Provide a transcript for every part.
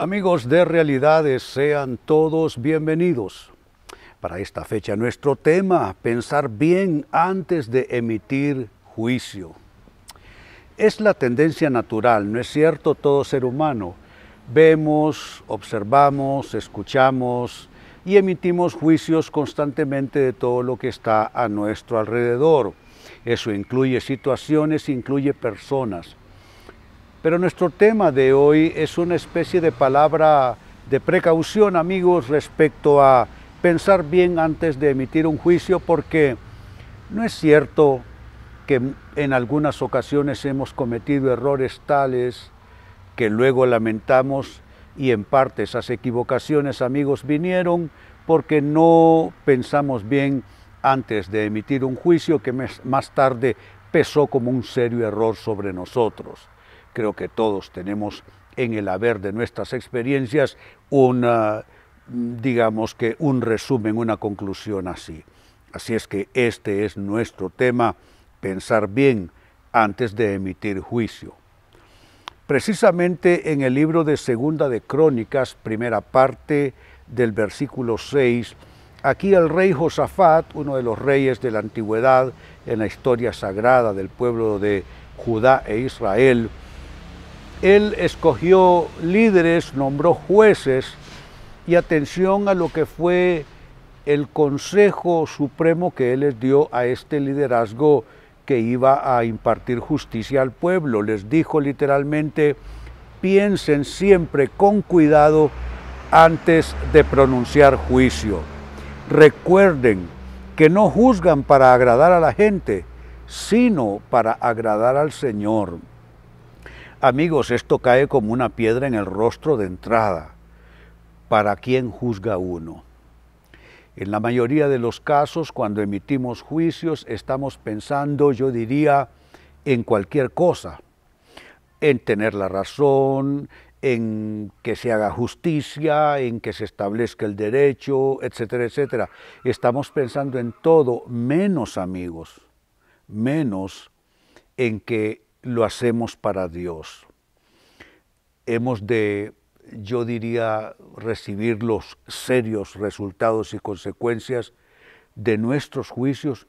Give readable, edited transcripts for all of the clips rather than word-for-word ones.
Amigos de Realidades, sean todos bienvenidos. Para esta fecha nuestro tema, pensar bien antes de emitir juicio. Es la tendencia natural, ¿no es cierto? Todo ser humano. Vemos, observamos, escuchamos y emitimos juicios constantemente de todo lo que está a nuestro alrededor. Eso incluye situaciones, incluye personas. Pero nuestro tema de hoy es una especie de palabra de precaución, amigos, respecto a pensar bien antes de emitir un juicio, porque no es cierto que en algunas ocasiones hemos cometido errores tales que luego lamentamos, y en parte esas equivocaciones, amigos, vinieron porque no pensamos bien antes de emitir un juicio que más tarde pesó como un serio error sobre nosotros. Creo que todos tenemos en el haber de nuestras experiencias digamos que un resumen, una conclusión así. Así es que este es nuestro tema, pensar bien antes de emitir juicio. Precisamente en el libro de Segunda de Crónicas, primera parte del versículo 6, aquí el rey Josafat, uno de los reyes de la antigüedad en la historia sagrada del pueblo de Judá e Israel, él escogió líderes, nombró jueces, y atención a lo que fue el consejo supremo que él les dio a este liderazgo que iba a impartir justicia al pueblo. Les dijo literalmente: piensen siempre con cuidado antes de pronunciar juicio. Recuerden que no juzgan para agradar a la gente, sino para agradar al Señor. Amigos, esto cae como una piedra en el rostro de entrada. ¿Para quién juzga uno? En la mayoría de los casos, cuando emitimos juicios, estamos pensando, yo diría, en cualquier cosa. En tener la razón, en que se haga justicia, en que se establezca el derecho, etcétera, etcétera. Estamos pensando en todo, menos, amigos, menos en que lo hacemos para Dios. Hemos de, yo diría, recibir los serios resultados y consecuencias de nuestros juicios,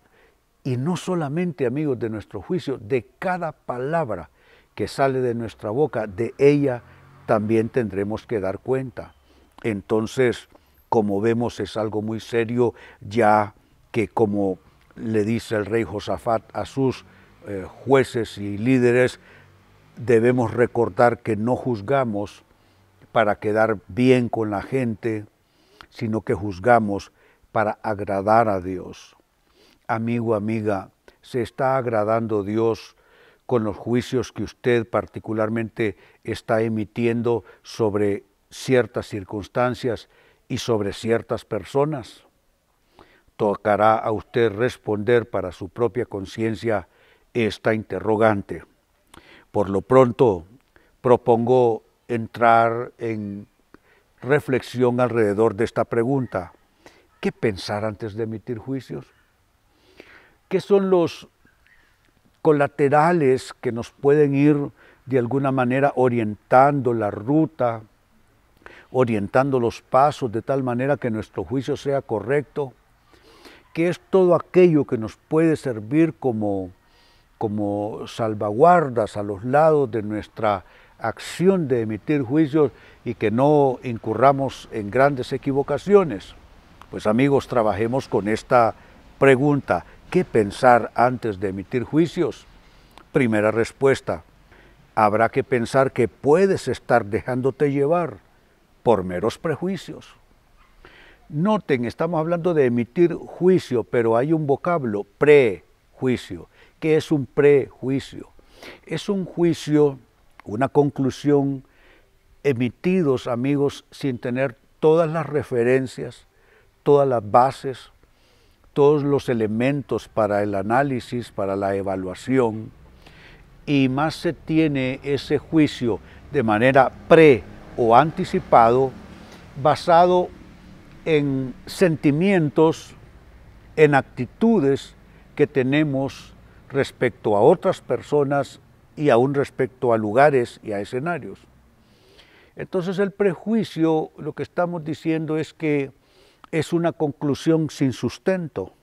y no solamente, amigos, de nuestro juicio, de cada palabra que sale de nuestra boca, de ella también tendremos que dar cuenta. Entonces, como vemos, es algo muy serio, ya que, como le dice el rey Josafat a sus jueces y líderes, debemos recordar que no juzgamos para quedar bien con la gente, sino que juzgamos para agradar a Dios. Amigo, amiga, ¿se está agradando Dios con los juicios que usted particularmente está emitiendo sobre ciertas circunstancias y sobre ciertas personas? Tocará a usted responder para su propia conciencia esta interrogante. Por lo pronto, propongo entrar en reflexión alrededor de esta pregunta. ¿Qué pensar antes de emitir juicios? ¿Qué son los colaterales que nos pueden ir de alguna manera orientando la ruta, orientando los pasos de tal manera que nuestro juicio sea correcto? ¿Qué es todo aquello que nos puede servir como salvaguardas a los lados de nuestra acción de emitir juicios y que no incurramos en grandes equivocaciones? Pues, amigos, trabajemos con esta pregunta: ¿qué pensar antes de emitir juicios? Primera respuesta: habrá que pensar que puedes estar dejándote llevar por meros prejuicios. Noten, estamos hablando de emitir juicio, pero hay un vocablo: prejuicio. ¿Qué es un prejuicio? Es un juicio, una conclusión, emitidos, amigos, sin tener todas las referencias, todas las bases, todos los elementos para el análisis, para la evaluación, y más se tiene ese juicio de manera o anticipado, basado en sentimientos, en actitudes que tenemos respecto a otras personas y aún respecto a lugares y a escenarios. Entonces el prejuicio, lo que estamos diciendo es que es una conclusión sin sustento,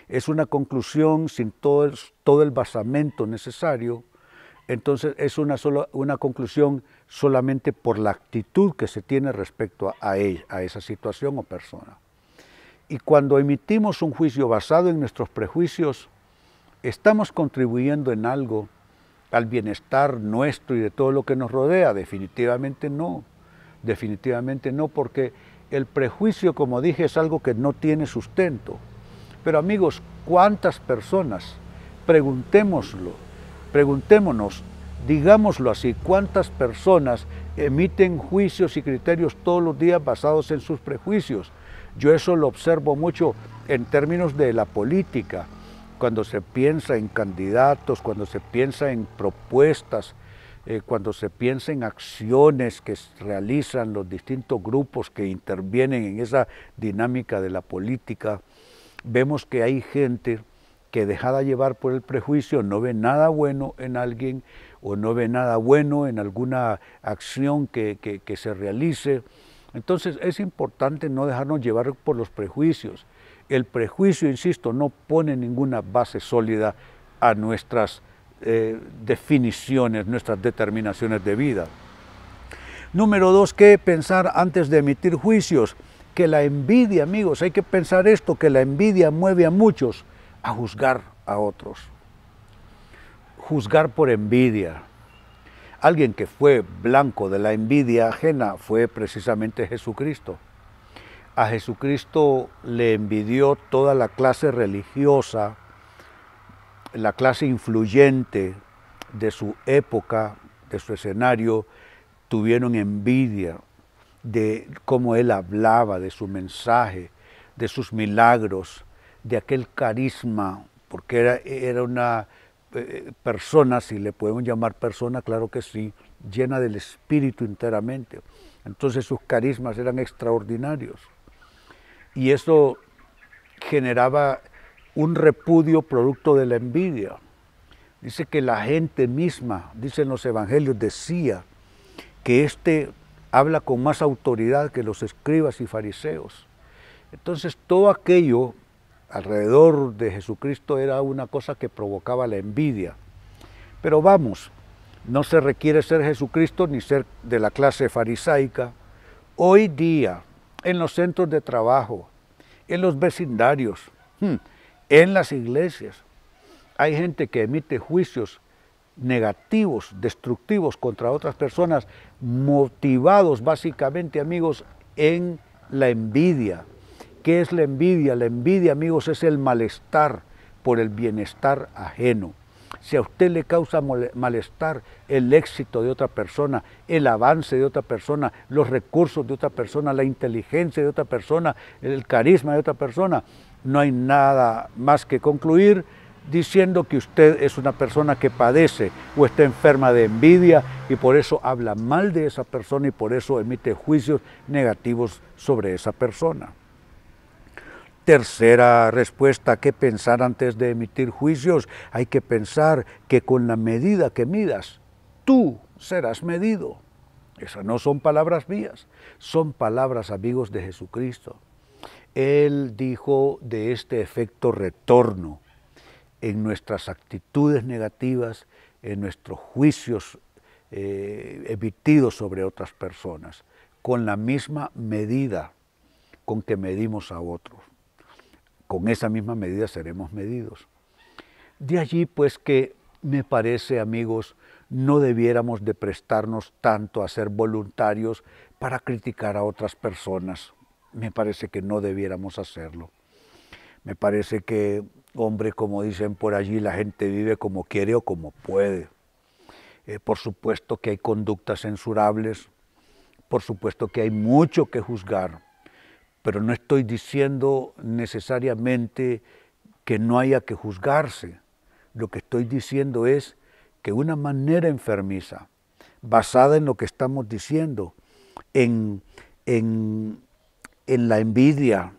es una conclusión sin todo el basamento necesario. Entonces es una conclusión solamente por la actitud que se tiene respecto a esa situación o persona. Y cuando emitimos un juicio basado en nuestros prejuicios, ¿estamos contribuyendo en algo al bienestar nuestro y de todo lo que nos rodea? Definitivamente no, porque el prejuicio, como dije, es algo que no tiene sustento. Pero amigos, ¿cuántas personas? Preguntémonos, digámoslo así, ¿cuántas personas emiten juicios y criterios todos los días basados en sus prejuicios? Yo eso lo observo mucho en términos de la política, cuando se piensa en candidatos, cuando se piensa en propuestas, cuando se piensa en acciones que realizan los distintos grupos que intervienen en esa dinámica de la política, vemos que hay gente que, dejada llevar por el prejuicio, no ve nada bueno en alguien o no ve nada bueno en alguna acción que se realice. Entonces es importante no dejarnos llevar por los prejuicios. El prejuicio, insisto, no pone ninguna base sólida a nuestras definiciones, nuestras determinaciones de vida. Número 2, ¿qué pensar antes de emitir juicios? Que la envidia, amigos, hay que pensar esto, que la envidia mueve a muchos a juzgar a otros. Juzgar por envidia. Alguien que fue blanco de la envidia ajena fue precisamente Jesucristo. A Jesucristo le envidió toda la clase religiosa, la clase influyente de su época, de su escenario, tuvieron envidia de cómo él hablaba, de su mensaje, de sus milagros, de aquel carisma, porque era una persona, si le podemos llamar persona, claro que sí, llena del Espíritu enteramente. Entonces sus carismas eran extraordinarios. Y eso generaba un repudio producto de la envidia. Dice que la gente misma, dicen los evangelios, decía que éste habla con más autoridad que los escribas y fariseos. Entonces todo aquello alrededor de Jesucristo era una cosa que provocaba la envidia. Pero vamos, no se requiere ser Jesucristo ni ser de la clase farisaica. Hoy día, en los centros de trabajo, en los vecindarios, en las iglesias, hay gente que emite juicios negativos, destructivos contra otras personas, motivados básicamente, amigos, en la envidia. ¿Qué es la envidia? La envidia, amigos, es el malestar por el bienestar ajeno. Si a usted le causa malestar el éxito de otra persona, el avance de otra persona, los recursos de otra persona, la inteligencia de otra persona, el carisma de otra persona, no hay nada más que concluir diciendo que usted es una persona que padece o está enferma de envidia y por eso habla mal de esa persona y por eso emite juicios negativos sobre esa persona. Tercera respuesta, ¿qué pensar antes de emitir juicios? Hay que pensar que con la medida que midas, tú serás medido. Esas no son palabras mías, son palabras, amigos, de Jesucristo. Él dijo de este efecto retorno en nuestras actitudes negativas, en nuestros juicios emitidos sobre otras personas, con la misma medida con que medimos a otros. Con esa misma medida seremos medidos. De allí pues que me parece, amigos, no debiéramos de prestarnos tanto a ser voluntarios para criticar a otras personas. Me parece que no debiéramos hacerlo. Me parece que, hombre, como dicen por allí, la gente vive como quiere o como puede. Por supuesto que hay conductas censurables, por supuesto que hay mucho que juzgar, pero no estoy diciendo necesariamente que no haya que juzgarse. Lo que estoy diciendo es que una manera enfermiza, basada en lo que estamos diciendo, en la envidia,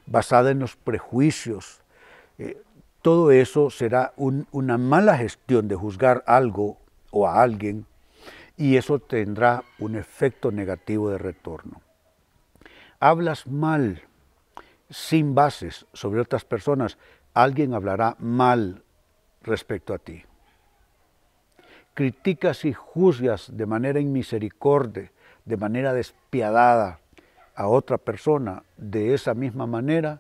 basada en los prejuicios, todo eso será una mala gestión de juzgar algo o a alguien y eso tendrá un efecto negativo de retorno. Hablas mal, sin bases, sobre otras personas, alguien hablará mal respecto a ti. Criticas y juzgas de manera inmisericordia, de manera despiadada a otra persona de esa misma manera,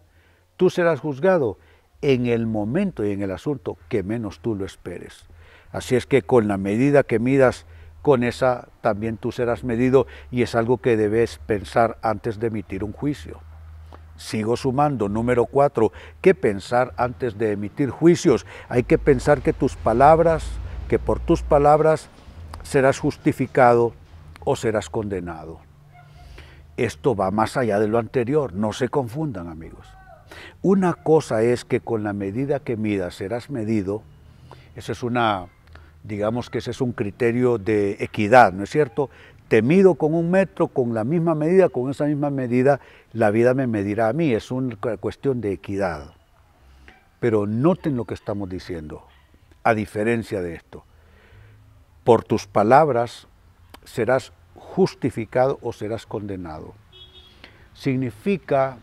tú serás juzgado en el momento y en el asunto que menos tú lo esperes. Así es que con la medida que midas, con esa también tú serás medido, y es algo que debes pensar antes de emitir un juicio. Sigo sumando, número 4, ¿qué pensar antes de emitir juicios? Hay que pensar que por tus palabras serás justificado o serás condenado. Esto va más allá de lo anterior, no se confundan, amigos. Una cosa es que con la medida que midas serás medido, digamos que ese es un criterio de equidad, ¿no es cierto? Te mido con 1 metro, con la misma medida, con esa misma medida, la vida me medirá a mí, es una cuestión de equidad. Pero noten lo que estamos diciendo, a diferencia de esto. Por tus palabras serás justificado o serás condenado. Significa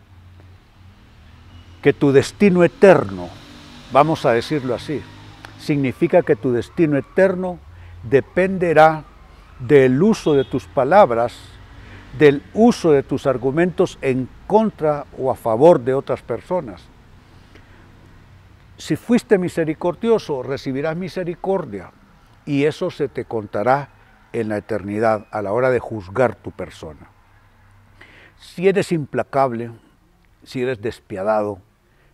que tu destino eterno, vamos a decirlo así, significa que tu destino eterno dependerá del uso de tus palabras, del uso de tus argumentos en contra o a favor de otras personas. Si fuiste misericordioso, recibirás misericordia, y eso se te contará en la eternidad a la hora de juzgar tu persona. Si eres implacable, si eres despiadado,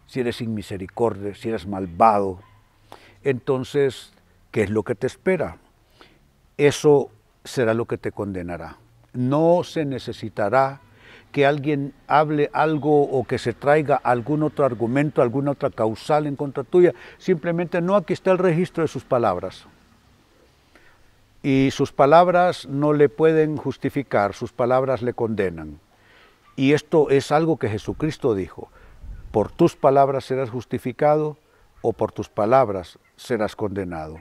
si eres sin misericordia, si eres malvado, entonces, ¿qué es lo que te espera? Eso será lo que te condenará. No se necesitará que alguien hable algo o que se traiga algún otro argumento, alguna otra causal en contra tuya. Simplemente no, aquí está el registro de sus palabras. Y sus palabras no le pueden justificar, sus palabras le condenan. Y esto es algo que Jesucristo dijo: por tus palabras serás justificado o por tus palabras serás condenado.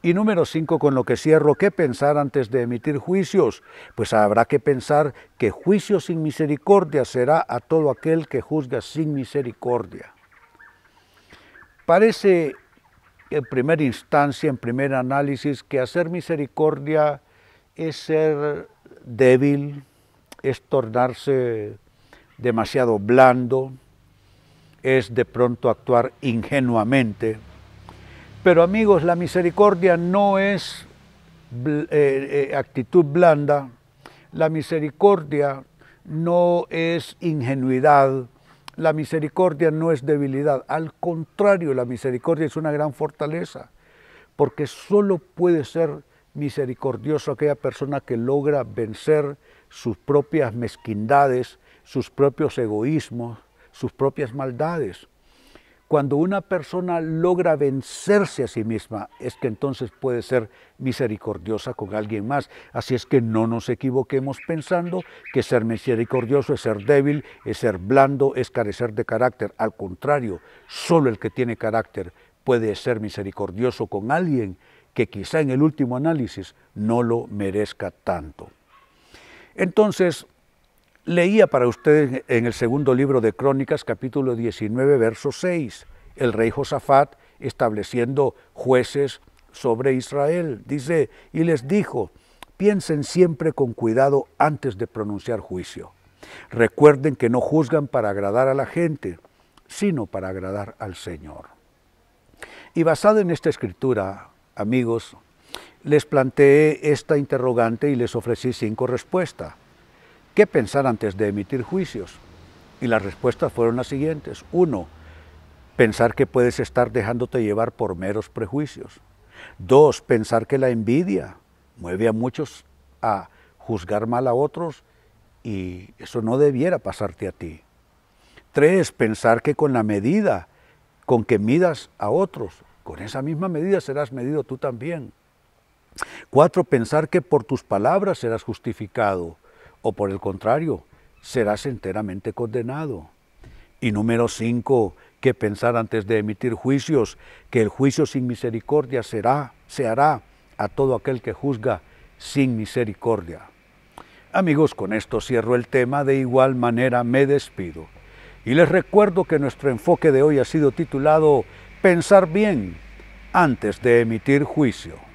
Y número 5, con lo que cierro, ¿qué pensar antes de emitir juicios? Pues habrá que pensar que juicio sin misericordia será a todo aquel que juzga sin misericordia. Parece en primera instancia, en primer análisis, que hacer misericordia es ser débil, es tornarse demasiado blando, es de pronto actuar ingenuamente. Pero amigos, la misericordia no es actitud blanda, la misericordia no es ingenuidad, la misericordia no es debilidad. Al contrario, la misericordia es una gran fortaleza, porque solo puede ser misericordioso aquella persona que logra vencer sus propias mezquindades, sus propios egoísmos, sus propias maldades. Cuando una persona logra vencerse a sí misma, es que entonces puede ser misericordiosa con alguien más. Así es que no nos equivoquemos pensando que ser misericordioso es ser débil, es ser blando, es carecer de carácter. Al contrario, solo el que tiene carácter puede ser misericordioso con alguien que quizá en el último análisis no lo merezca tanto. Entonces, leía para ustedes en el segundo libro de Crónicas, capítulo 19, verso 6, el rey Josafat estableciendo jueces sobre Israel. Dice, y les dijo: piensen siempre con cuidado antes de pronunciar juicio. Recuerden que no juzgan para agradar a la gente, sino para agradar al Señor. Y basado en esta escritura, amigos, les planteé esta interrogante y les ofrecí 5 respuestas. ¿Qué pensar antes de emitir juicios? Y las respuestas fueron las siguientes. 1. Pensar que puedes estar dejándote llevar por meros prejuicios. 2. Pensar que la envidia mueve a muchos a juzgar mal a otros y eso no debiera pasarte a ti. 3. Pensar que con la medida con que midas a otros, con esa misma medida serás medido tú también. 4. Pensar que por tus palabras serás justificado, o por el contrario, serás enteramente condenado. Y número 5, que pensar antes de emitir juicios, que el juicio sin misericordia se hará a todo aquel que juzga sin misericordia. Amigos, con esto cierro el tema, de igual manera me despido. Y les recuerdo que nuestro enfoque de hoy ha sido titulado Pensar bien antes de emitir juicio.